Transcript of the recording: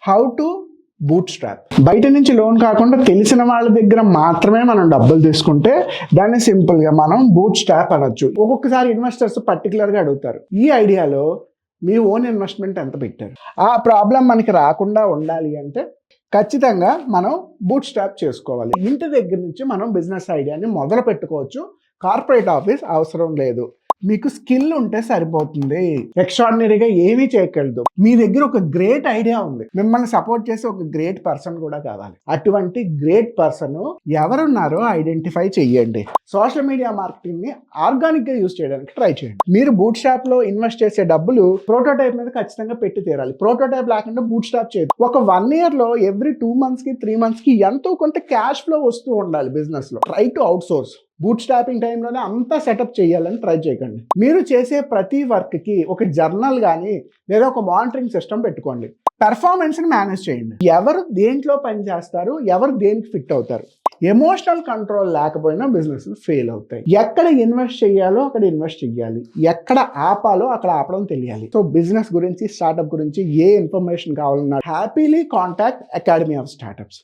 How to boot strap. బయట నుంచి loan కాకుండా తెలిసిన వాళ్ళ దగ్గర మాత్రమే మనం డబ్బులు తీసుకుంటే దాన్ని సింపుల్గా మనం బూట్ స్ట్రాప్ అనొచ్చు. ఒక్కొక్కసారి ఇన్వెస్టర్స్ పర్టికులర్గా అడుగుతారు, ఈ ఐడియాలో మీ ఓన్ ఇన్వెస్ట్మెంట్ ఎంత పెట్టారు? ఆ ప్రాబ్లం మనకి రాకుండా ఉండాలి అంటే ఖచ్చితంగా మనం బూట్ స్ట్రాప్ చేసుకోవాలి. ఇంటి దగ్గర నుంచి మనం బిజినెస్ ఐడియాని మొదలు పెట్టుకోవచ్చు. కార్పొరేట్ ఆఫీస్ అవసరం లేదు. మీకు స్కిల్ ఉంటే సరిపోతుంది. ఎక్స్ట్రాడినరీగా ఏమీ చేయగలదు. మీ దగ్గర ఒక గ్రేట్ ఐడియా ఉంది, మిమ్మల్ని సపోర్ట్ చేసే ఒక గ్రేట్ పర్సన్ కూడా కావాలి. అటువంటి గ్రేట్ పర్సన్ ఎవరున్నారో ఐడెంటిఫై చెయ్యండి. సోషల్ మీడియా మార్కెటింగ్ ని ఆర్గానిక్ గా యూజ్ చేయడానికి ట్రై చేయండి. మీరు బూట్ స్ట్రాప్ లో ఇన్వెస్ట్ చేసే డబ్బులు ప్రోటోటైప్ మీద ఖచ్చితంగా పెట్టి తీరాలి. ప్రోటోటైప్ లేకుండా బూట్ స్ట్రాప్ చేయదు. ఒక 1 year లో ఎవ్రీ 2 months కి 3 months కి ఎంతో కొంత క్యాష్ ఫ్లో వస్తూ ఉండాలి బిజినెస్ లో. Try to out source. Boot strapping టైంలోనే అంతా సెటప్ చేయాలని ట్రై చేయకండి. మీరు చేసే ప్రతి వర్క్కి ఒక జర్నల్ కానీ లేదా ఒక మానిటరింగ్ సిస్టమ్ పెట్టుకోండి. పెర్ఫార్మెన్స్ని మేనేజ్ చేయండి. ఎవరు దేంట్లో పని చేస్తారు, ఎవరు దేనికి ఫిట్ అవుతారు. ఎమోషనల్ కంట్రోల్ లేకపోయినా బిజినెస్ ఫెయిల్ అవుతాయి. ఎక్కడ ఇన్వెస్ట్ చేయాలో అక్కడ ఇన్వెస్ట్ చేయాలి, ఎక్కడ ఆపాలో అక్కడ ఆపడం తెలియాలి. సో బిజినెస్ గురించి, స్టార్టప్ గురించి ఏ ఇన్ఫర్మేషన్ కావాలన్నా happily contact academy of startups.